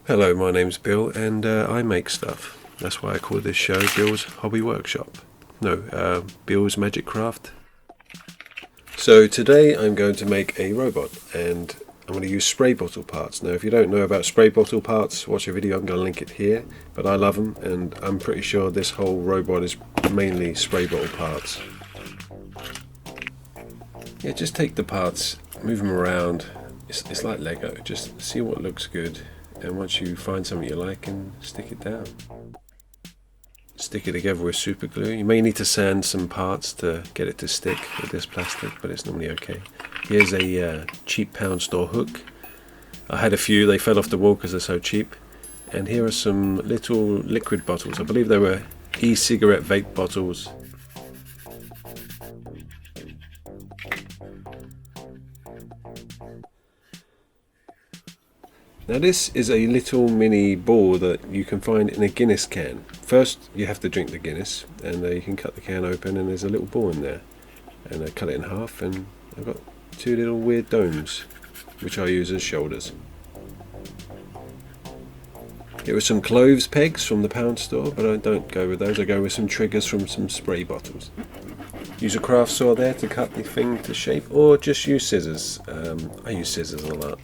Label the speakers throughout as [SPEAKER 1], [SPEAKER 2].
[SPEAKER 1] Hello, my name's Bill and I make stuff. That's why I call this show Bill's Hobby Workshop. No, Bill's Magic Craft. So today I'm going to make a robot and I'm going to use spray bottle parts. Now if you don't know about spray bottle parts, watch a video, I'm going to link it here. But I love them and I'm pretty sure this whole robot is mainly spray bottle parts. Yeah, just take the parts, move them around. It's like Lego, just see what looks good. And once you find something you like, and stick it down. Stick it together with super glue. You may need to sand some parts to get it to stick with this plastic, but it's normally okay. Here's a cheap pound store hook. I had a few, they fell off the wall because they're so cheap. And here are some little liquid bottles. I believe they were e-cigarette vape bottles. Now this is a little mini ball that you can find in a Guinness can. First you have to drink the Guinness and you can cut the can open and there's a little ball in there. And I cut it in half and I've got two little weird domes which I use as shoulders. Here are some cloves pegs from the pound store, but I don't go with those, I go with some triggers from some spray bottles. Use a craft saw there to cut the thing to shape, or just use scissors. I use scissors a lot.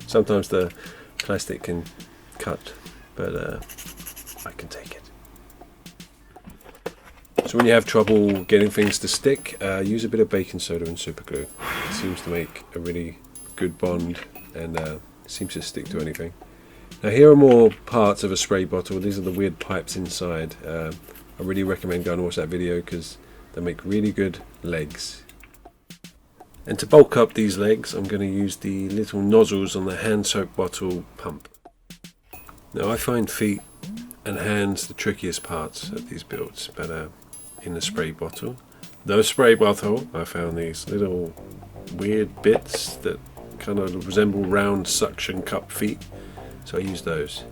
[SPEAKER 1] Sometimes the plastic can cut, but I can take it. So when you have trouble getting things to stick, use a bit of baking soda and super glue. It seems to make a really good bond and seems to stick to anything. Now here are more parts of a spray bottle. These are the weird pipes inside. I really recommend going and watch that video because they make really good legs. And to bulk up these legs, I'm going to use the little nozzles on the hand soap bottle pump. Now I find feet and hands the trickiest parts of these builds, but in the spray bottle, I found these little weird bits that kind of resemble round suction cup feet, so I use those.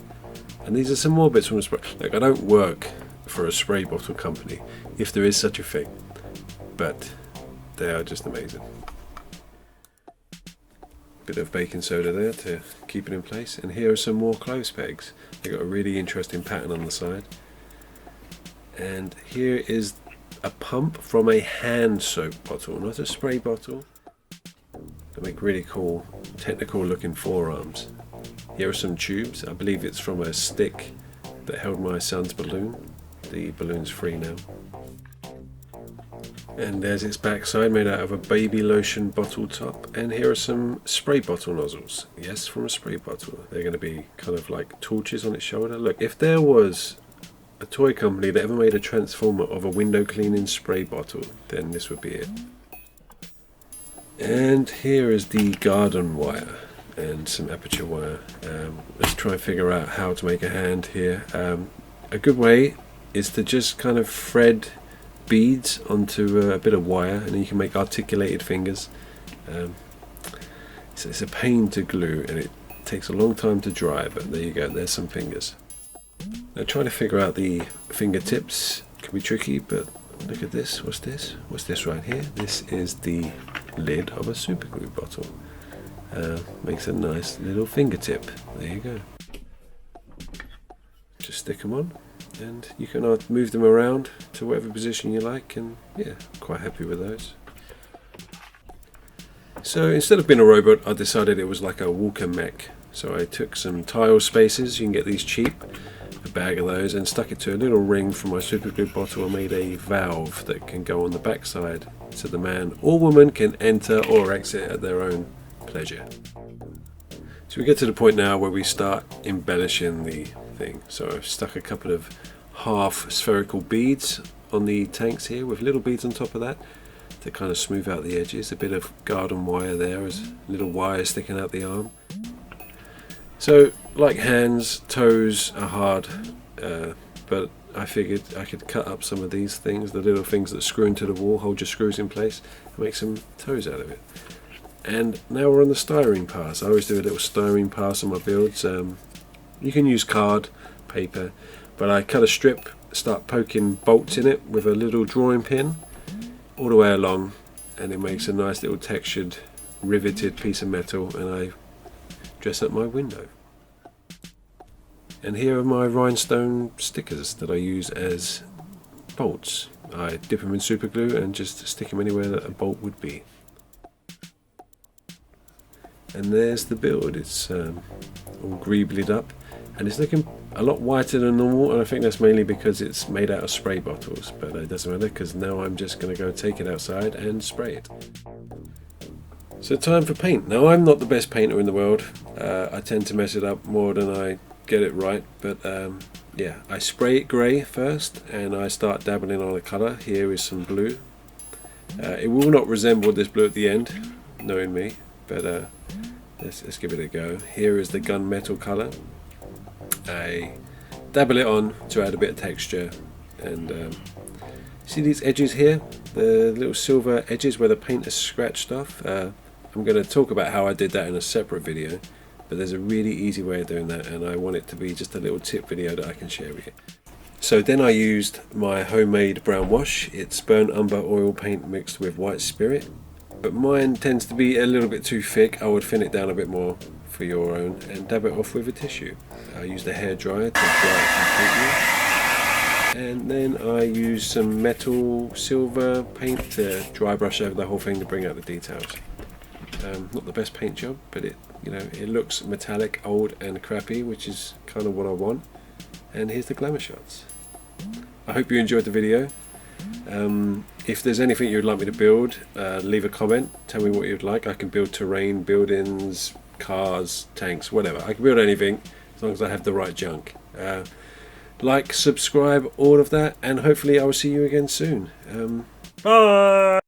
[SPEAKER 1] And these are some more bits from the spray. Look, I don't work for a spray bottle company, if there is such a thing, but they are just amazing. Bit of baking soda there to keep it in place, and here are some more clothes pegs. They've got a really interesting pattern on the side. And here is a pump from a hand soap bottle, not a spray bottle. They make really cool, technical looking forearms. Here are some tubes. I believe it's from a stick that held my son's balloon. The balloon's free now. And there's its backside made out of a baby lotion bottle top. And here are some spray bottle nozzles. Yes, from a spray bottle. They're going to be kind of like torches on its shoulder. Look, if there was a toy company that ever made a transformer of a window cleaning spray bottle, then this would be it. And here is the garden wire and some aperture wire. Let's try and figure out how to make a hand here. A good way is to just kind of thread beads onto a bit of wire, and then you can make articulated fingers. So it's a pain to glue and it takes a long time to dry, but there you go, there's some fingers. Now trying to figure out the fingertips can be tricky, but look at this. What's this? What's this right here? This is the lid of a super glue bottle. Makes a nice little fingertip. There you go. Just stick them on, and you can move them around to whatever position you like, and yeah, quite happy with those. So instead of being a robot, I decided it was like a walker mech. So I took some tile spaces, you can get these cheap, a bag of those, and stuck it to a little ring from my super glue bottle and made a valve that can go on the backside so the man or woman can enter or exit at their own pleasure. So we get to the point now where we start embellishing the thing. So I've stuck a couple of half spherical beads on the tanks here with little beads on top of that to kind of smooth out the edges. A bit of garden wire there as little wires sticking out the arm. So like hands, toes are hard, but I figured I could cut up some of these things, the little things that screw into the wall, hold your screws in place, and make some toes out of it. And now we're on the styrene pass. I always do a little styrene pass on my builds. You can use card, paper, but I cut a strip, start poking bolts in it with a little drawing pin all the way along, and it makes a nice little textured, riveted piece of metal, and I dress up my window. And here are my rhinestone stickers that I use as bolts. I dip them in super glue and just stick them anywhere that a bolt would be. And there's the build. It's all greeblied up and it's looking a lot whiter than normal, and I think that's mainly because it's made out of spray bottles, but it doesn't matter because now I'm just going to go take it outside and spray it. So time for paint. Now I'm not the best painter in the world. I tend to mess it up more than I get it right, but yeah, I spray it grey first and I start dabbling on a colour. Here is some blue. It will not resemble this blue at the end, knowing me, but let's give it a go. Here is the gunmetal colour. I dabble it on to add a bit of texture, and see these edges here, the little silver edges where the paint is scratched off. I'm going to talk about how I did that in a separate video, but there's a really easy way of doing that, and I want it to be just a little tip video that I can share with you. So then I used my homemade brown wash. It's burnt umber oil paint mixed with white spirit, but mine tends to be a little bit too thick. I would thin it down a bit more for your own and dab it off with a tissue. I used a hairdryer to dry it completely, and then I used some metal silver paint to dry brush over the whole thing to bring out the details. Not the best paint job, but it looks metallic, old and crappy, which is kind of what I want. And here's the glamour shots. I hope you enjoyed the video. If there's anything you'd like me to build, leave a comment, tell me what you'd like. I can build terrain, buildings, cars, tanks, whatever. I can build anything as long as I have the right junk. Like, subscribe, all of that, and hopefully I will see you again soon. Bye!